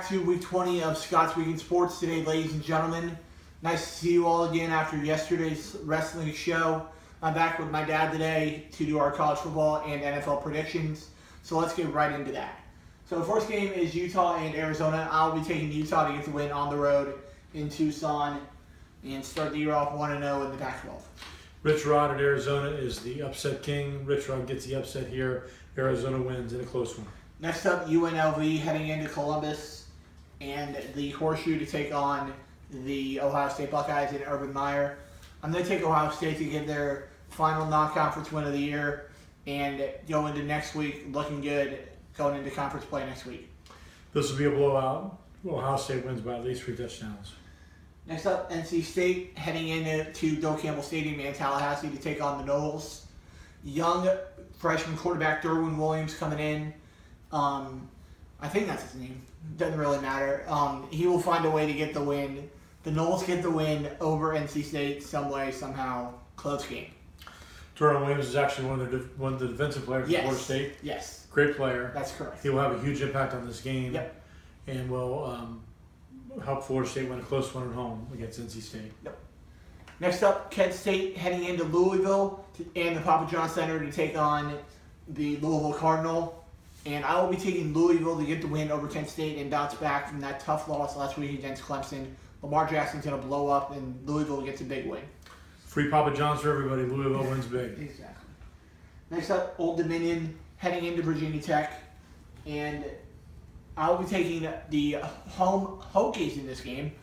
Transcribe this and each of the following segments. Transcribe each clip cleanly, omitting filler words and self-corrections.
To week 20 of Scott's Week in Sports today, ladies and gentlemen. Nice to see you all again after yesterday's wrestling show. I'm back with my dad today to do our college football and NFL predictions. So let's get right into that. So the first game is Utah and Arizona. I'll be taking Utah to get the win on the road in Tucson and start the year off 1-0 in the Pac-12. Rich Rod at Arizona is the upset king. Rich Rod gets the upset here. Arizona wins in a close one. Next up, UNLV heading into Columbus and the Horseshoe to take on the Ohio State Buckeyes in Urban Meyer. I'm going to take Ohio State to get their final non-conference win of the year and go into next week looking good going into conference play next week. This will be a blowout. Ohio State wins by at least 3 touchdowns. Next up, NC State heading into Doak Campbell Stadium in Tallahassee to take on the Noles. Young freshman quarterback Derwin Williams coming in. I think that's his name. Doesn't really matter. He will find a way to get the win. The Noles get the win over NC State some way, somehow. Close game. Derwin Williams is actually one of the defensive players for Florida State. Yes. Great player. That's correct. He will have a huge impact on this game. Yep. And will help Florida State win a close one at home against NC State. Yep. Next up, Kent State heading into Louisville and the Papa John Center to take on the Louisville Cardinal. And I will be taking Louisville to get the win over Kent State and bounce back from that tough loss last week against Clemson. Lamar Jackson's going to blow up, and Louisville gets a big win. Free Papa John's for everybody. Louisville wins big. Exactly. Next up, Old Dominion heading into Virginia Tech. And I will be taking the home Hokies in this game.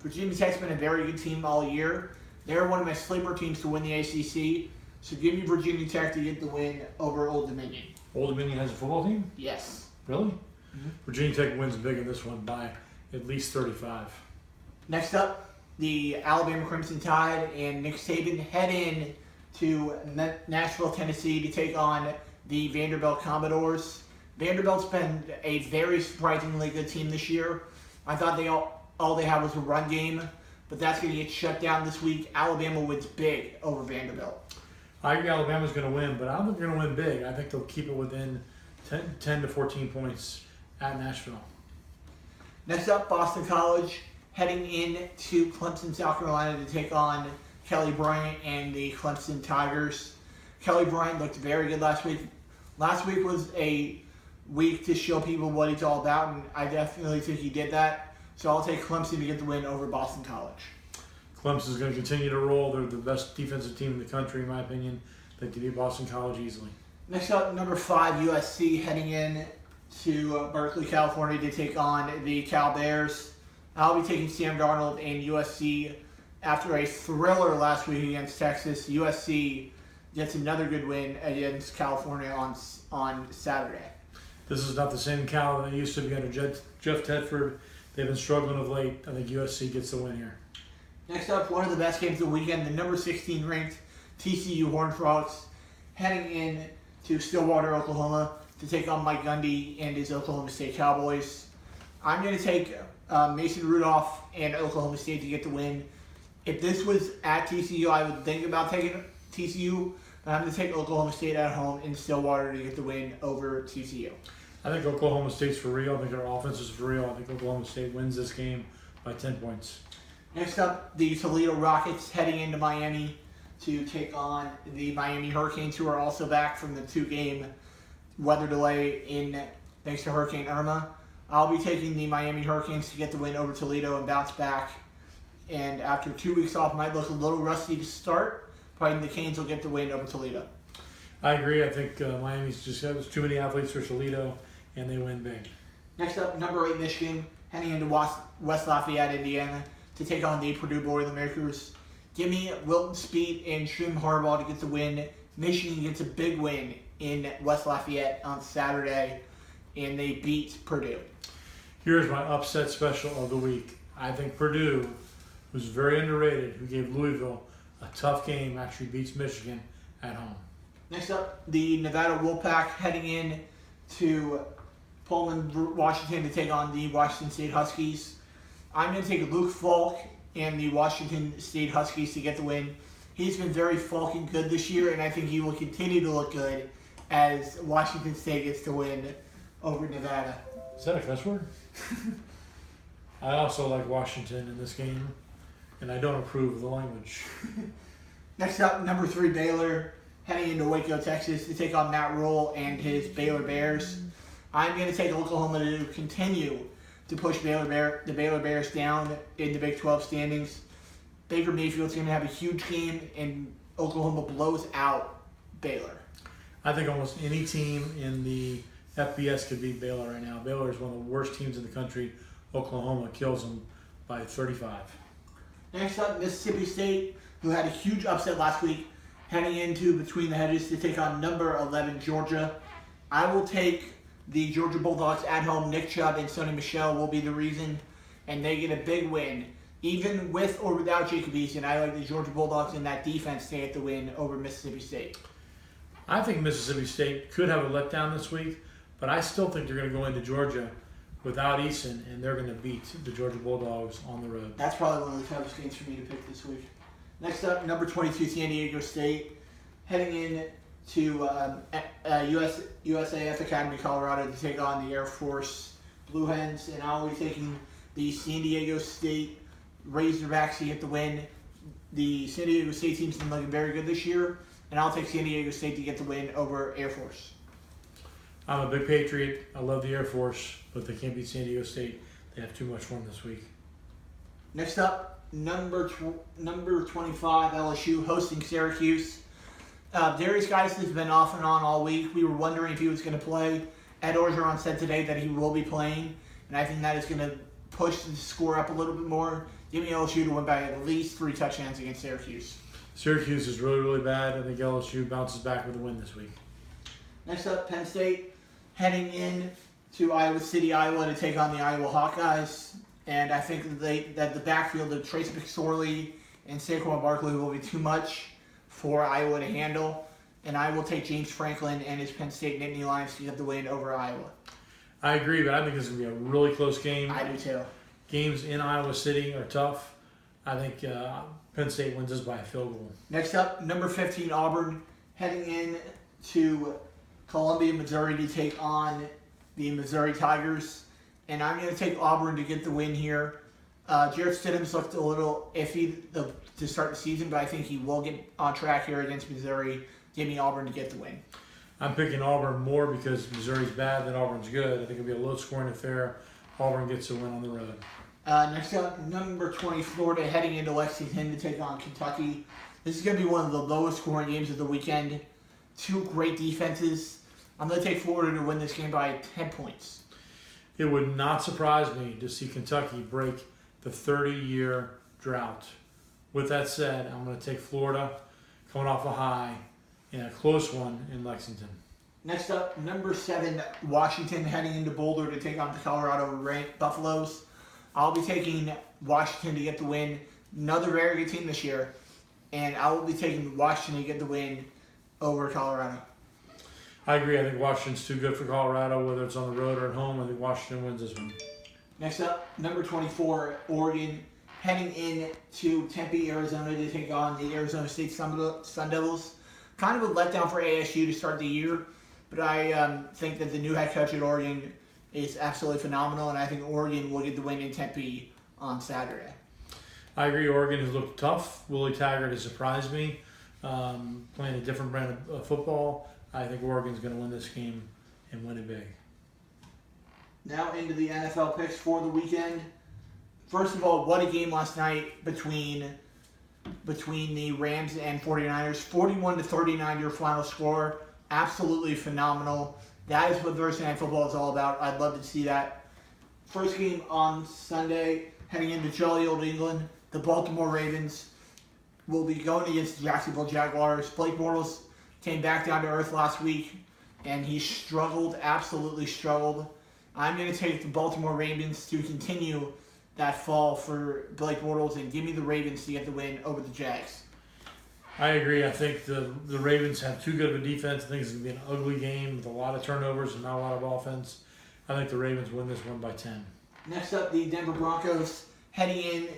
Virginia Tech's been a very good team all year. They're one of my sleeper teams to win the ACC. So give me Virginia Tech to get the win over Old Dominion. Old Dominion has a football team? Yes. Really? Mm-hmm. Virginia Tech wins big in this one by at least 35. Next up, the Alabama Crimson Tide and Nick Saban head in to Nashville, Tennessee to take on the Vanderbilt Commodores. Vanderbilt's been a very surprisingly good team this year. I thought all they had was a run game, but that's going to get shut down this week. Alabama wins big over Vanderbilt. I think Alabama's going to win, but I don't think they're going to win big. I think they'll keep it within 10 to 14 points at Nashville. Next up, Boston College heading in to Clemson, South Carolina to take on Kelly Bryant and the Clemson Tigers. Kelly Bryant looked very good last week. Last week was a week to show people what he's all about, and I definitely think he did that. So I'll take Clemson to get the win over Boston College. Clemson's going to continue to roll. They're the best defensive team in the country, in my opinion. They can beat Boston College easily. Next up, number 5, USC heading in to Berkeley, California to take on the Cal Bears. I'll be taking Sam Darnold and USC after a thriller last week against Texas. USC gets another good win against California on Saturday. This is not the same Cal that used to be under Jeff Tedford. They've been struggling of late. I think USC gets the win here. Next up, one of the best games of the weekend, the number 16 ranked TCU Horned Frogs heading in to Stillwater, Oklahoma to take on Mike Gundy and his Oklahoma State Cowboys. I'm going to take Mason Rudolph and Oklahoma State to get the win. If this was at TCU, I would think about taking TCU, but I'm going to take Oklahoma State at home in Stillwater to get the win over TCU. I think Oklahoma State's for real. I think their offense is for real. I think Oklahoma State wins this game by 10 points. Next up, the Toledo Rockets heading into Miami to take on the Miami Hurricanes, who are also back from the 2-game weather delay thanks to Hurricane Irma. I'll be taking the Miami Hurricanes to get the win over Toledo and bounce back. And after 2 weeks off, might look a little rusty to start, but the Canes will get the win over Toledo. I agree. I think Miami's just has too many athletes for Toledo, and they win big. Next up, number 8 Michigan heading into West Lafayette, Indiana to take on the Purdue Boilermakers. Give me Wilton Speed and Jim Harbaugh to get the win. Michigan gets a big win in West Lafayette on Saturday, and they beat Purdue. Here's my upset special of the week. I think Purdue, who's very underrated, who gave Louisville a tough game, actually beats Michigan at home. Next up, the Nevada Wolfpack heading in to Pullman, Washington to take on the Washington State Huskies. I'm going to take Luke Falk and the Washington State Huskies to get the win. He's been very Falcon good this year, and I think he will continue to look good as Washington State gets to win over Nevada. Is that a cuss word? I also like Washington in this game, and I don't approve of the language. Next up, number 3 Baylor heading into Waco, Texas to take on Matt Rule and his Baylor Bears. I'm going to take Oklahoma to continue to push the Baylor Bears down in the Big 12 standings. Baker Mayfield's going to have a huge game, and Oklahoma blows out Baylor. I think almost any team in the FBS could beat Baylor right now. Baylor is one of the worst teams in the country. Oklahoma kills them by 35. Next up, Mississippi State, who had a huge upset last week, heading into Between the Hedges to take on number 11 Georgia. I will take the Georgia Bulldogs at home. Nick Chubb and Sonny Michel will be the reason, and they get a big win. Even with or without Jacob Eason, I like the Georgia Bulldogs in that defense to get the win over Mississippi State. I think Mississippi State could have a letdown this week, but I still think they're going to go into Georgia without Eason, and they're going to beat the Georgia Bulldogs on the road. That's probably one of the toughest games for me to pick this week. Next up, number 22 San Diego State, heading in to USAF Academy, Colorado to take on the Air Force Blue Hens, and I'll be taking the San Diego State Razorbacks to get the win. The San Diego State team's been looking very good this year, and I'll take San Diego State to get the win over Air Force. I'm a big Patriot. I love the Air Force, but they can't beat San Diego State. They have too much fun this week. Next up, number 25 LSU hosting Syracuse. Darius Geis has been off and on all week. We were wondering if he was going to play. Ed Orgeron said today that he will be playing, and I think that is going to push the score up a little bit more. Give me LSU to win by at least 3 touchdowns against Syracuse. Syracuse is really, really bad. I think LSU bounces back with a win this week. Next up, Penn State heading in to Iowa City, Iowa to take on the Iowa Hawkeyes. And I think that the backfield of Trace McSorley and Saquon Barkley will be too much for Iowa to handle. And I will take James Franklin and his Penn State Nittany Lions to get the win over Iowa. I agree, but I think this is going to be a really close game. I do too. Games in Iowa City are tough. I think Penn State wins this by a field goal. Next up, number 15 Auburn heading in to Columbia, Missouri to take on the Missouri Tigers. And I'm going to take Auburn to get the win here. Jarrett Stidham's looked a little iffy to start the season, but I think he will get on track here against Missouri. Give me Auburn to get the win. I'm picking Auburn more because Missouri's bad than Auburn's good. I think it'll be a low-scoring affair. Auburn gets a win on the road. Next up, number 20 Florida heading into Lexington to take on Kentucky. This is going to be one of the lowest-scoring games of the weekend. 2 great defenses. I'm going to take Florida to win this game by 10 points. It would not surprise me to see Kentucky break the 30-year drought. With that said, I'm going to take Florida coming off a high in a close one in Lexington. Next up, number 7 Washington heading into Boulder to take on the Colorado Buffaloes. I'll be taking Washington to get the win. Another very good team this year. And I will be taking Washington to get the win over Colorado. I agree. I think Washington's too good for Colorado, whether it's on the road or at home. I think Washington wins this one. Next up, number 24, Oregon, heading in to Tempe, Arizona to take on the Arizona State Sun Devils. Kind of a letdown for ASU to start the year, but I think that the new head coach at Oregon is absolutely phenomenal, and I think Oregon will get the win in Tempe on Saturday. I agree. Oregon has looked tough. Willie Taggart has surprised me, playing a different brand of football. I think Oregon's going to win this game and win it big. Now into the NFL picks for the weekend. First of all, what a game last night between the Rams and 49ers. 41-39 your final score. Absolutely phenomenal. That is what Thursday Night Football is all about. I'd love to see that. First game on Sunday, heading into jolly old England. The Baltimore Ravens will be going against the Jacksonville Jaguars. Blake Bortles came back down to earth last week, and he struggled, absolutely struggled. I'm going to take the Baltimore Ravens to continue that fall for Blake Bortles and give me the Ravens to get the win over the Jags. I agree. I think the Ravens have too good of a defense. I think it's going to be an ugly game with a lot of turnovers and not a lot of offense. I think the Ravens win this one by 10. Next up, the Denver Broncos heading in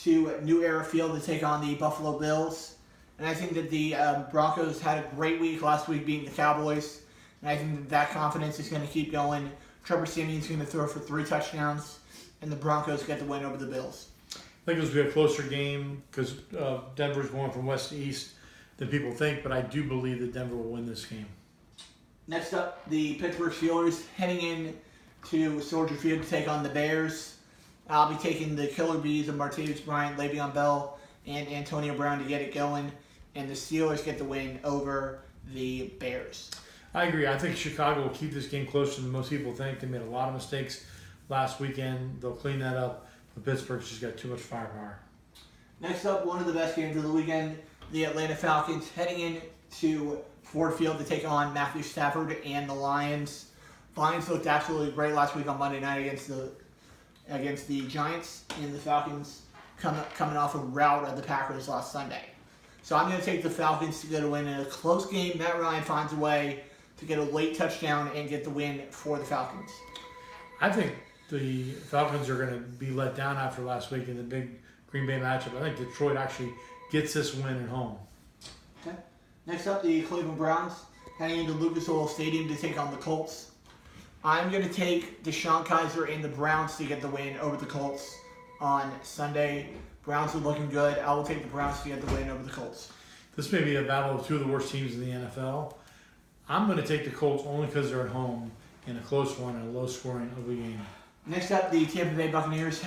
to New Era Field to take on the Buffalo Bills. And I think that the Broncos had a great week last week beating the Cowboys. And I think that confidence is going to keep going Trevor Siemian's going to throw for 3 touchdowns, and the Broncos get the win over the Bills. I think it will be a closer game because Denver's going from west to east than people think, but I do believe that Denver will win this game. Next up, the Pittsburgh Steelers heading in to Soldier Field to take on the Bears. I'll be taking the Killer Bees of Martavis Bryant, Le'Veon Bell, and Antonio Brown to get it going, and the Steelers get the win over the Bears. I agree. I think Chicago will keep this game closer than most people think. They made a lot of mistakes last weekend. They'll clean that up, but Pittsburgh's just got too much firepower. Next up, one of the best games of the weekend, the Atlanta Falcons heading in to Ford Field to take on Matthew Stafford and the Lions. Lions looked absolutely great last week on Monday night against the Giants, and the Falcons coming off a rout of the Packers last Sunday. So I'm going to take the Falcons to get a win in a close game. Matt Ryan finds a way to get a late touchdown and get the win for the Falcons. I think the Falcons are going to be let down after last week in the big Green Bay matchup. I think Detroit actually gets this win at home. Okay. Next up, the Cleveland Browns heading into Lucas Oil Stadium to take on the Colts. I'm going to take DeShone Kizer and the Browns to get the win over the Colts on Sunday. Browns are looking good. I will take the Browns to get the win over the Colts. This may be a battle of two of the worst teams in the NFL. I'm going to take the Colts only because they're at home in a close one and a low-scoring, ugly game. Next up, the Tampa Bay Buccaneers